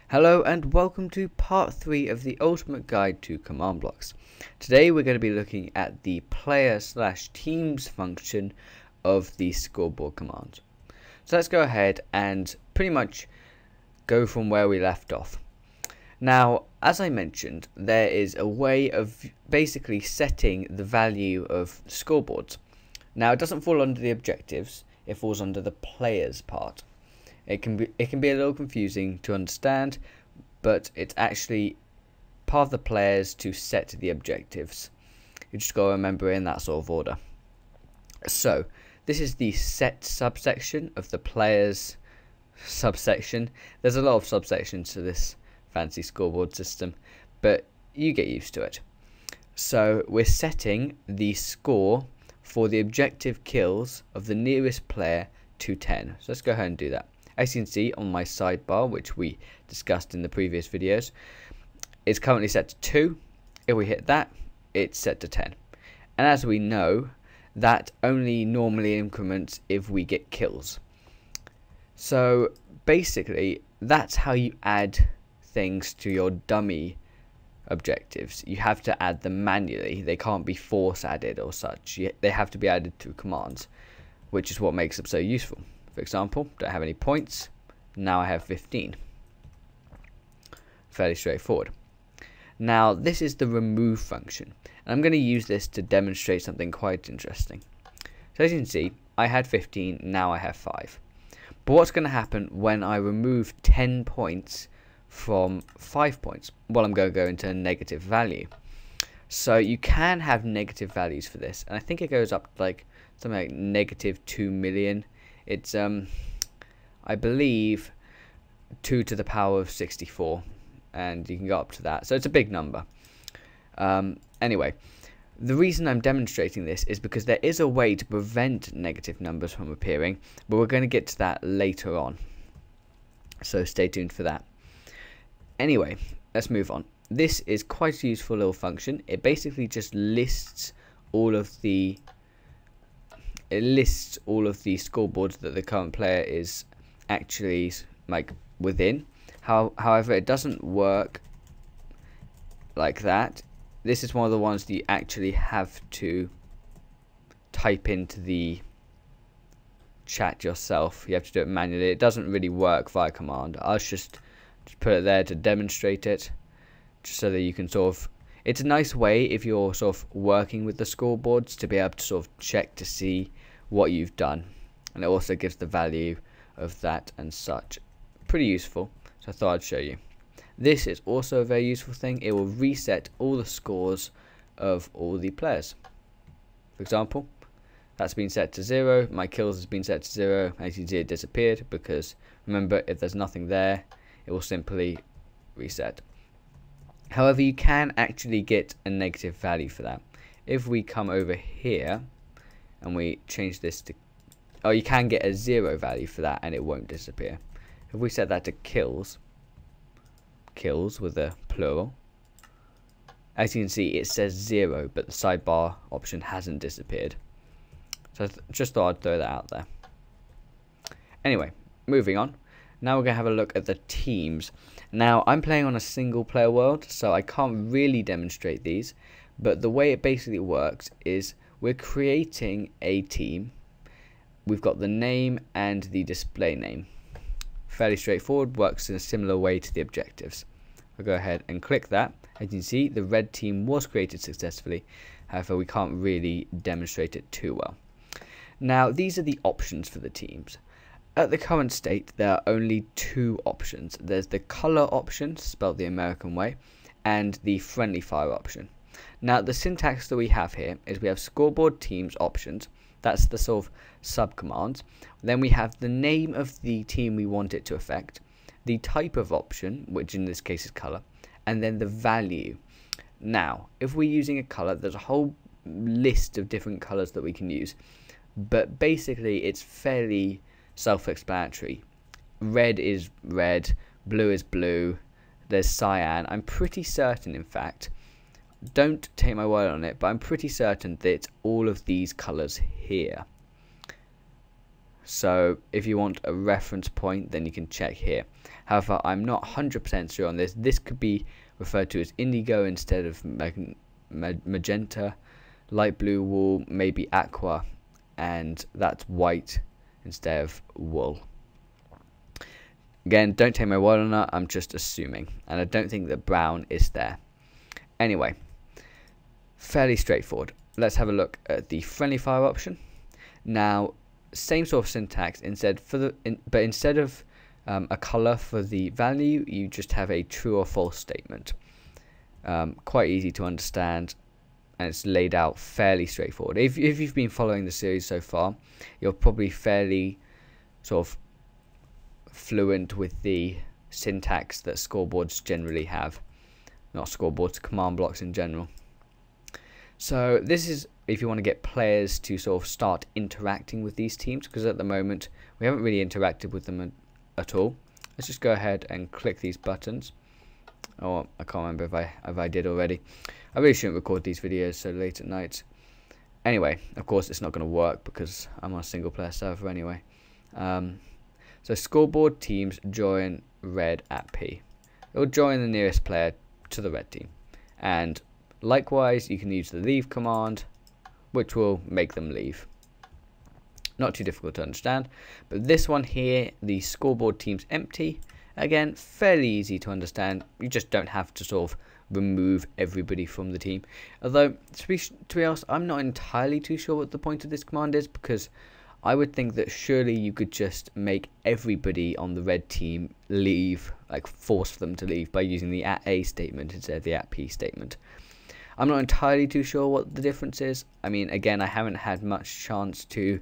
Hello and welcome to part 3 of the ultimate guide to command blocks. Today we're going to be looking at the player/teams function of the scoreboard command. So let's go ahead and pretty much go from where we left off. Now, as I mentioned, there is a way of basically setting the value of scoreboards. Now, it doesn't fall under the objectives, it falls under the players part. It can be a little confusing to understand, but it's actually part of the players to set the objectives. You just got to remember in that sort of order. So this is the set subsection of the players subsection. There's a lot of subsections to this fancy scoreboard system, but you get used to it. So we're setting the score for the objective kills of the nearest player to 10. So let's go ahead and do that. As you can see on my sidebar, which we discussed in the previous videos, it's currently set to 2. If we hit that, it's set to 10. And as we know, that only normally increments if we get kills. So basically, that's how you add things to your dummy objectives. You have to add them manually. They can't be force added or such. They have to be added through commands, which is what makes them so useful. For example, don't have any points, now I have 15. Fairly straightforward. Now this is the remove function, and I'm going to use this to demonstrate something quite interesting. So as you can see, I had 15, now I have 5. But what's going to happen when I remove 10 points from 5 points? Well, I'm going to go into a negative value. So you can have negative values for this, and I think it goes up to like something like negative 2 million. It's I believe 2 to the power of 64, and you can go up to that, so it's a big number. Anyway, the reason I'm demonstrating this is because there is a way to prevent negative numbers from appearing, but we're going to get to that later on, so stay tuned for that. Anyway, let's move on. This is quite a useful little function. It basically just lists all of the scoreboards that the current player is actually like within. However, it doesn't work like that. This is one of the ones that you actually have to type into the chat yourself. You have to do it manually. It doesn't really work via command. I'll just put it there to demonstrate it, just so that you can sort of. It's a nice way if you're sort of working with the scoreboards to be able to sort of check to see what you've done, and it also gives the value of that and such. Pretty useful, so I thought I'd show you. This is also a very useful thing. It will reset all the scores of all the players. For example, that's been set to 0, my kills has been set to 0, as you can see it disappeared, because remember, if there's nothing there, it will simply reset. However, you can actually get a negative value for that. If we come over here and we change this to, oh, you can get a 0 value for that and it won't disappear. If we set that to kills with a plural, as you can see it says 0, but the sidebar option hasn't disappeared. So I just thought I'd throw that out there. Anyway, moving on. Now we're going to have a look at the teams. Now I'm playing on a single player world, so I can't really demonstrate these, but the way it basically works is we're creating a team. We've got the name and the display name. Fairly straightforward, works in a similar way to the objectives. I'll go ahead and click that. As you can see, the red team was created successfully. However, we can't really demonstrate it too well. Now these are the options for the teams. At the current state, there are only 2 options. There's the color option, spelled the American way, and the friendly fire option. Now, the syntax that we have here is we have scoreboard teams options. That's the sort of sub-command. Then we have the name of the team we want it to affect, the type of option, which in this case is color, and then the value. Now, if we're using a color, there's a whole list of different colors that we can use, but basically it's fairly self-explanatory. Red is red, blue is blue, there's cyan. I'm pretty certain, in fact, don't take my word on it, but I'm pretty certain that it's all of these colours here. So if you want a reference point, then you can check here. However, I'm not 100% sure on this. This could be referred to as indigo instead of magenta. Light blue wool, maybe aqua, and that's white instead of wool. Again, don't take my word on that, I'm just assuming. And I don't think that brown is there. Anyway, fairly straightforward. Let's have a look at the friendly fire option. Now, same sort of syntax, but instead of a color for the value, you just have a true or false statement. Quite easy to understand, and it's laid out fairly straightforward. If you've been following the series so far, you're probably fairly sort of fluent with the syntax that scoreboards generally have. Not scoreboards, command blocks in general. So this is if you want to get players to sort of start interacting with these teams, because at the moment we haven't really interacted with them at all. Let's just go ahead and click these buttons. Oh, I can't remember if I did already. I really shouldn't record these videos so late at night. Anyway, of course it's not going to work because I'm on a single player server anyway. So scoreboard teams join red at P. It will join the nearest player to the red team. And likewise, you can use the leave command, which will make them leave. Not too difficult to understand. But this one here, the scoreboard team's empty. Again, fairly easy to understand. You just don't have to sort of remove everybody from the team. Although, to be honest, I'm not entirely too sure what the point of this command is, because I would think that surely you could just make everybody on the red team leave, like force them to leave by using the @A statement instead of the @P statement. I'm not entirely too sure what the difference is. I mean, again, I haven't had much chance to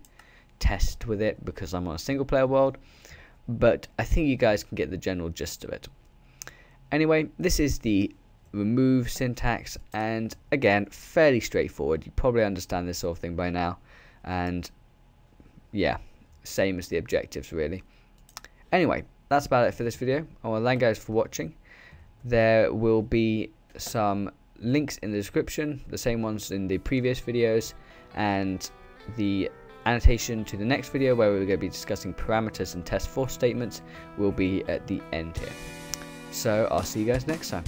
test with it because I'm on a single player world, but I think you guys can get the general gist of it. Anyway, this is the remove syntax, and again, fairly straightforward. You probably understand this sort of thing by now, and yeah, same as the objectives really. Anyway, that's about it for this video. I want to thank you guys for watching. There will be some links in the description, the same ones in the previous videos, and the annotation to the next video where we're going to be discussing parameters and test for statements will be at the end here. So I'll see you guys next time.